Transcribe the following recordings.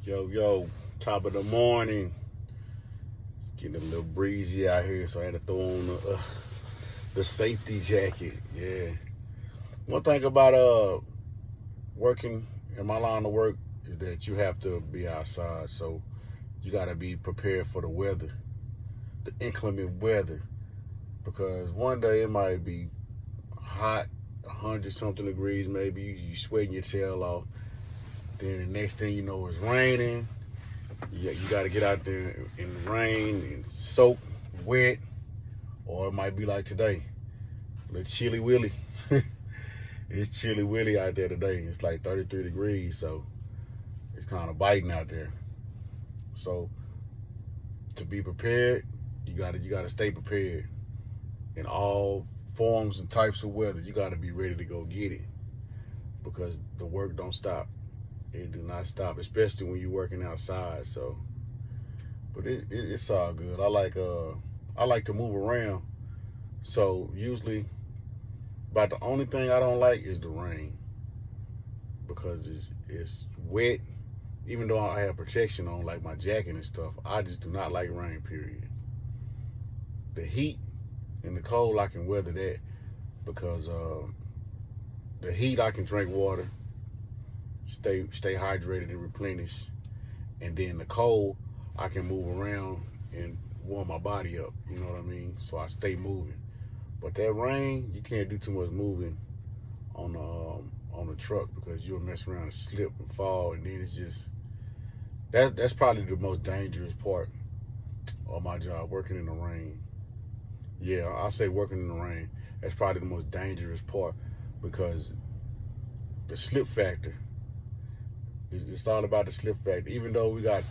Yo, top of the morning. It's getting a little breezy out here, so I had to throw on the safety jacket. Yeah. One thing about working in my line of work is that you have to be outside, so you got to be prepared for the weather, the inclement weather, because one day it might be hot, 100-something degrees, maybe you sweating your tail off. Then the next thing you know, it's raining. You got to get out there in the rain and soak, wet, or it might be like today, a little chilly willy. It's chilly willy out there today. It's like 33 degrees, so it's kind of biting out there. So to be prepared, you got to stay prepared in all forms and types of weather. You got to be ready to go get it, because the work don't stop. It do not stop, especially when you're working outside. So, but it's all good. I like to move around. So usually, about the only thing I don't like is the rain, because it's wet. Even though I have protection on, like my jacket and stuff, I just do not like rain. Period. The heat and the cold, I can weather that, because the heat, I can drink water, stay hydrated and replenish, and then the cold, I can move around and warm my body up. You know what I mean? So I stay moving. But that rain, you can't do too much moving on the truck, because you'll mess around and slip and fall, and then it's just that's probably the most dangerous part of my job, working in the rain. Yeah, I say working in the rain. That's probably the most dangerous part, because the slip factor. It's all about the slip factor. Even though we got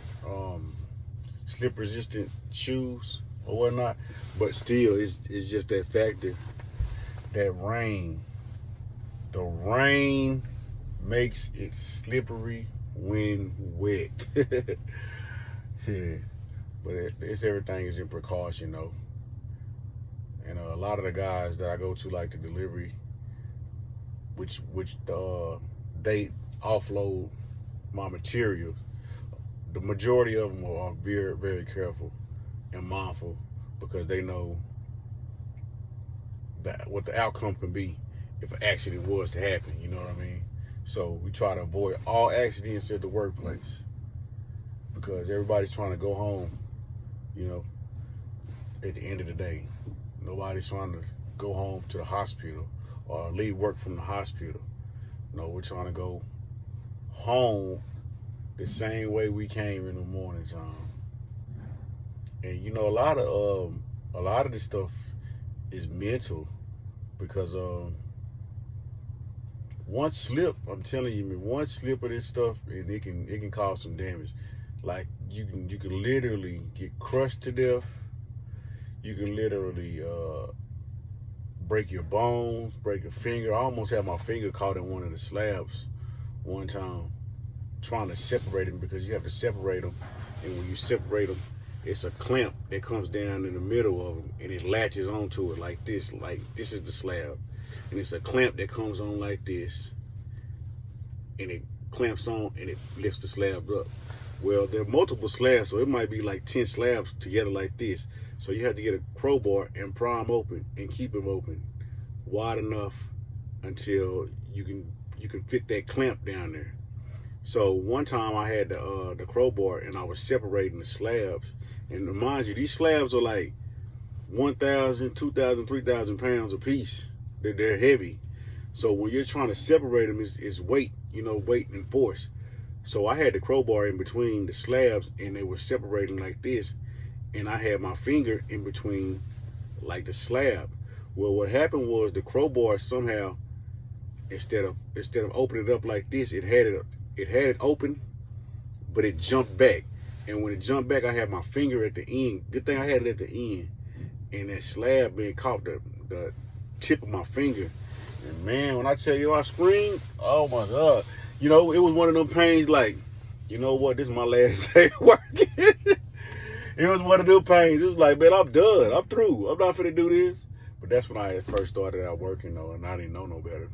slip resistant shoes or whatnot, but still it's just that factor. That rain. The rain makes it slippery when wet. Yeah. But it's everything is in precaution though. And a lot of the guys that I go to, like the delivery, which they offload my materials, the majority of them are very, very careful and mindful, because they know that what the outcome can be if an accident was to happen. You know what I mean? So we try to avoid all accidents at the workplace, because everybody's trying to go home, you know, at the end of the day. Nobody's trying to go home to the hospital or leave work from the hospital. No, we're trying to go home the same way we came in the morning time. And you know, a lot of this stuff is mental, because one slip, I'm telling you, one slip of this stuff, and it can cause some damage. Like you can literally get crushed to death. You can literally break your bones, break a finger. I almost had my finger caught in one of the slabs one time, trying to separate them, because you have to separate them. And when you separate them, it's a clamp that comes down in the middle of them, and it latches onto it like this. Like this is the slab, and it's a clamp that comes on like this, and it clamps on and it lifts the slab up. Well, there are multiple slabs, so it might be like 10 slabs together like this. So you have to get a crowbar and pry them open and keep them open wide enough until you can fit that clamp down there. So one time I had the crowbar, and I was separating the slabs. And mind you, these slabs are like 1,000, 2,000, 3,000 pounds a piece. They're heavy. So when you're trying to separate them, it's weight, weight and force. So I had the crowbar in between the slabs, and they were separating like this. And I had my finger in between like the slab. Well, what happened was the crowbar somehow, instead of opening it up like this, it had it open, but it jumped back. And when it jumped back, I had my finger at the end. Good thing I had it at the end. And that slab being caught the tip of my finger. And man, when I tell you I screamed, oh my God. It was one of them pains like, you know what, this is my last day working. It was one of them pains. It was like, man, I'm done. I'm through. I'm not finna do this. But that's when I first started out working, though, and I didn't know no better.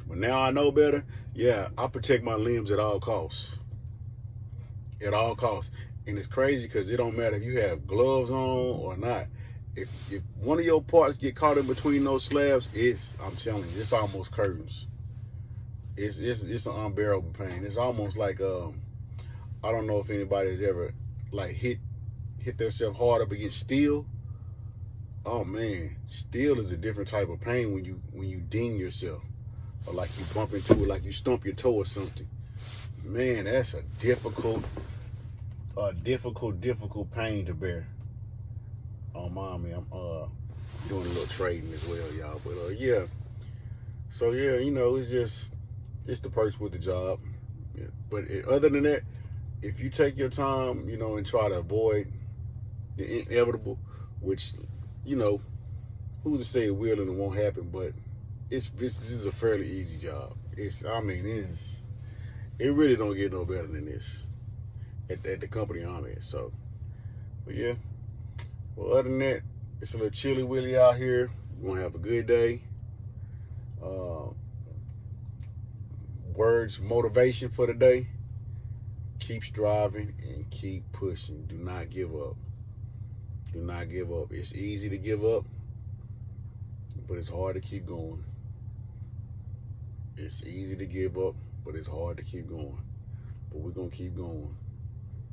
But now I know better. Yeah, I protect my limbs at all costs. at all costs. And it's crazy because it don't matter if you have gloves on or not. If one of your parts get caught in between those slabs, I'm telling you, it's almost curtains. It's an unbearable pain. It's almost like I don't know if anybody has ever like hit themselves hard up against steel. Oh man, steel is a different type of pain when you ding yourself, or like you bump into it, like you stump your toe or something. Man, that's a difficult pain to bear. Oh mommy, I'm doing a little trading as well, y'all. But yeah. So yeah, it's the perks with the job. Yeah. But other than that, if you take your time, and try to avoid the inevitable, which, who's to say it will and it won't happen, but this is a fairly easy job. It really don't get no better than this at the company I'm at. So, but yeah. Well, other than that, it's a little chilly willy out here. We're gonna have a good day. Words, motivation for the day. Keep striving and keep pushing. Do not give up. Do not give up. It's easy to give up, but it's hard to keep going. It's easy to give up, but it's hard to keep going. But we're going to keep going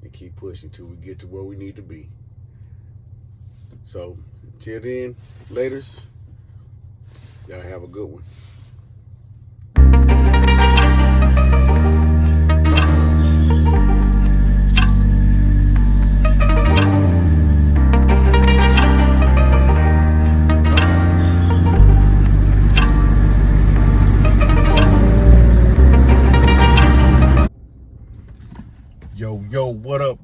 and keep pushing till we get to where we need to be. So, till then, laters, y'all have a good one. Yo, what up?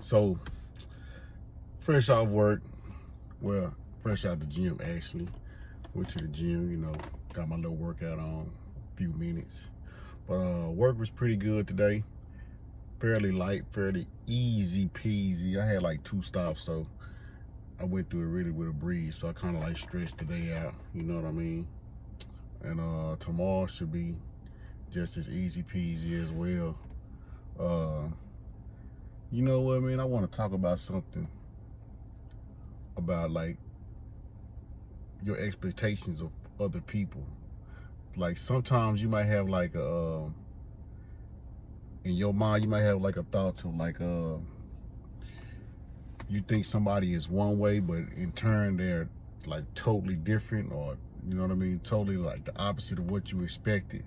So, fresh off work, well, fresh out the gym actually. Went to the gym, got my little workout on, a few minutes. But work was pretty good today. Fairly light, fairly easy peasy. I had like 2 stops, so I went through it really with a breeze. So I kind of like stretched the day out, you know what I mean? And tomorrow should be just as easy peasy as well. You know what, man? I want to talk about something about like your expectations of other people. Like sometimes you might have like in your mind you might have like a thought to like you think somebody is one way, but in turn they're like totally different, or you know what I mean, totally like the opposite of what you expected,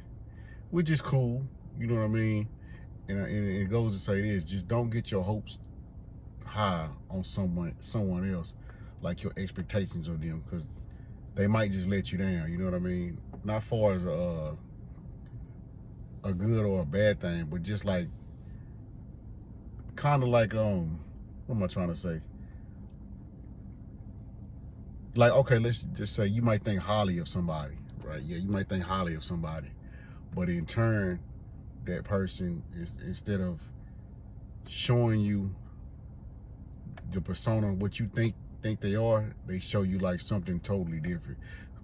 which is cool, you know what I mean. And it goes to say this: just don't get your hopes high on someone else, like your expectations of them, because they might just let you down. You know what I mean? Not far as a good or a bad thing, but just like kind of like what am I trying to say? Like, okay, let's just say you might think highly of somebody, right? Yeah, you might think highly of somebody, but in turn, that person is, instead of showing you the persona what you think they are, they show you like something totally different.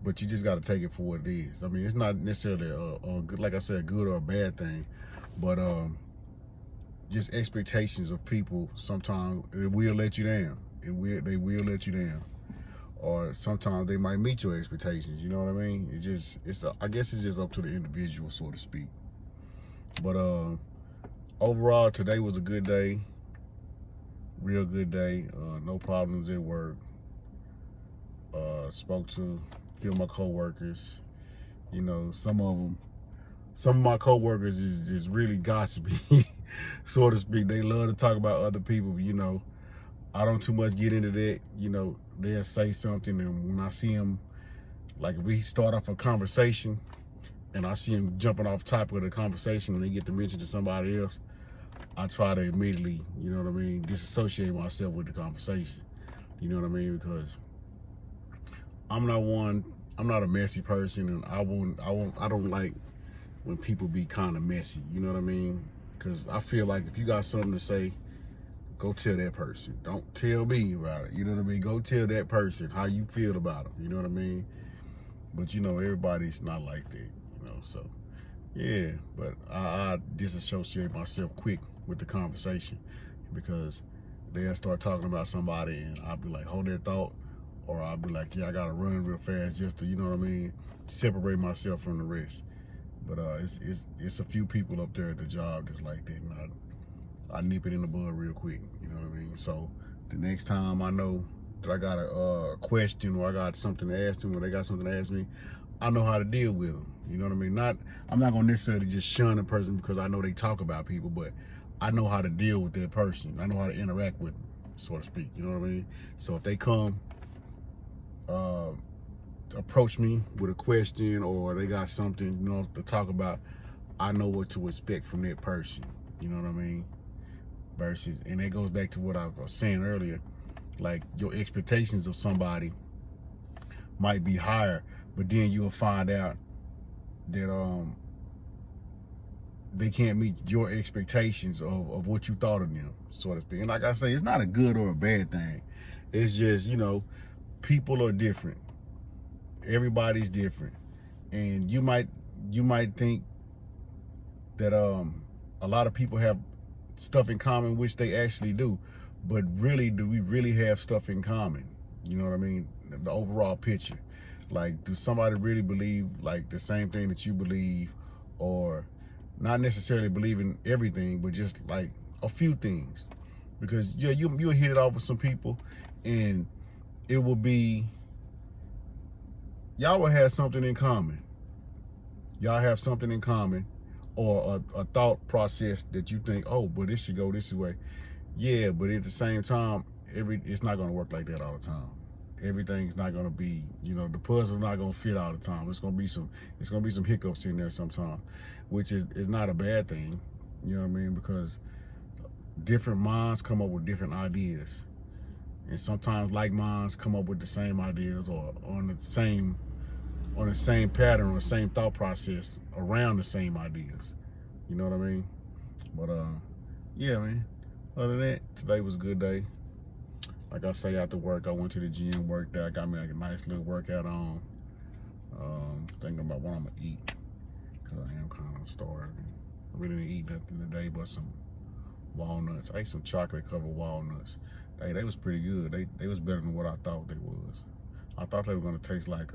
But you just got to take it for what it is. I mean, it's not necessarily a good, like I said, a good or a bad thing, but just expectations of people sometimes it will let you down. They will let you down, or sometimes they might meet your expectations. You know what I mean? I guess it's just up to the individual, so to speak. But overall, today was a good day. Real good day. No problems at work. Spoke to a few of my coworkers. Some of my coworkers is really gossipy, so to speak. They love to talk about other people. I don't too much get into that. They'll say something, and when I see them, like if we start off a conversation, and I see them jumping off topic of the conversation and they get to mention to somebody else, I try to immediately, you know what I mean, disassociate myself with the conversation. You know what I mean? Because I'm not a messy person, and I don't like when people be kind of messy. You know what I mean? Because I feel like if you got something to say, go tell that person. Don't tell me about it. You know what I mean? Go tell that person how you feel about them. You know what I mean? But everybody's not like that. So Yeah, but I disassociate myself quick with the conversation because they'll start talking about somebody and I'll be like, hold that thought, or I'll be like, yeah, I gotta run real fast just to, you know what I mean, separate myself from the rest. But it's a few people up there at the job that's like that, and I nip it in the bud real quick, you know what I mean? So the next time I know that I got a question or I got something to ask them or they got something to ask me, I know how to deal with them, you know what I mean? I'm not gonna necessarily just shun a person because I know they talk about people, but I know how to deal with that person. I know how to interact with them, so to speak, you know what I mean? So if they come, approach me with a question or they got something, you know, to talk about, I know what to expect from that person, you know what I mean? Versus, and that goes back to what I was saying earlier, like your expectations of somebody might be higher, but then you'll find out that they can't meet your expectations of what you thought of them, so to speak. And like I say, it's not a good or a bad thing. It's just, you know, people are different. Everybody's different. And you might think that a lot of people have stuff in common, which they actually do, but really, do we really have stuff in common? You know what I mean? The overall picture. Like, do somebody really believe like the same thing that you believe, or not necessarily believe in everything, but just like a few things? Because yeah, you'll hit it off with some people and it will be, y'all will have something in common. Y'all have something in common, or a thought process that you think, oh, but this should go this way. Yeah, but at the same time, it's not gonna work like that all the time. Everything's not gonna be, you know, the puzzle's not gonna fit all the time. It's gonna be some hiccups in there sometimes, which is not a bad thing. You know what I mean? Because different minds come up with different ideas, and sometimes like minds come up with the same ideas or on the same pattern or the same thought process around the same ideas. You know what I mean? But yeah, man. Other than that, today was a good day. Like I say, after work, I went to the gym, worked out, got me like a nice little workout on. Thinking about what I'm gonna eat, cause I am kind of starving. I really didn't eat nothing today but some walnuts. I ate some chocolate covered walnuts. Hey, they was pretty good. They was better than what I thought they was. I thought they were gonna taste like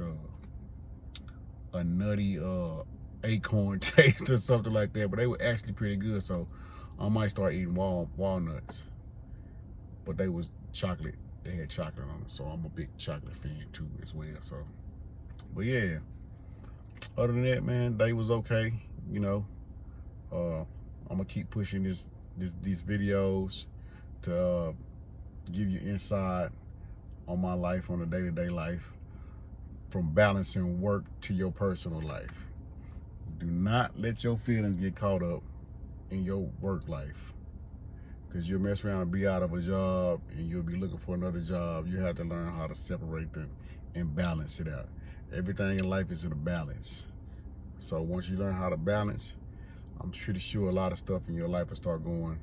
a nutty acorn taste or something like that, but they were actually pretty good. So I might start eating walnuts. But they was chocolate. They had chocolate on them, so I'm a big chocolate fan too as well. So, but yeah. Other than that, man, day was okay. You know, I'm gonna keep pushing these videos to give you insight on my life, on the day-to-day life, from balancing work to your personal life. Do not let your feelings get caught up in your work life, because you'll mess around and be out of a job and you'll be looking for another job. You have to learn how to separate them and balance it out. Everything in life is in a balance. So once you learn how to balance, I'm pretty sure a lot of stuff in your life will start going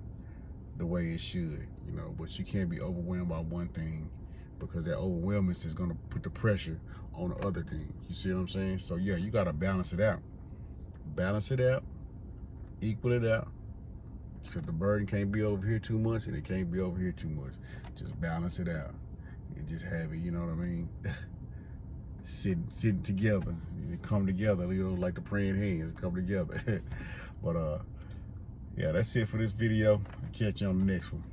the way it should, you know. But you can't be overwhelmed by one thing, because that overwhelmness is gonna put the pressure on the other thing. You see what I'm saying? So yeah, you gotta balance it out. Balance it out, equal it out. Because the burden can't be over here too much and it can't be over here too much. Just balance it out and just have it, you know what I mean? Sitting together, come together, you know, like the praying hands, come together. But yeah, that's it for this video. I'll catch you on the next one.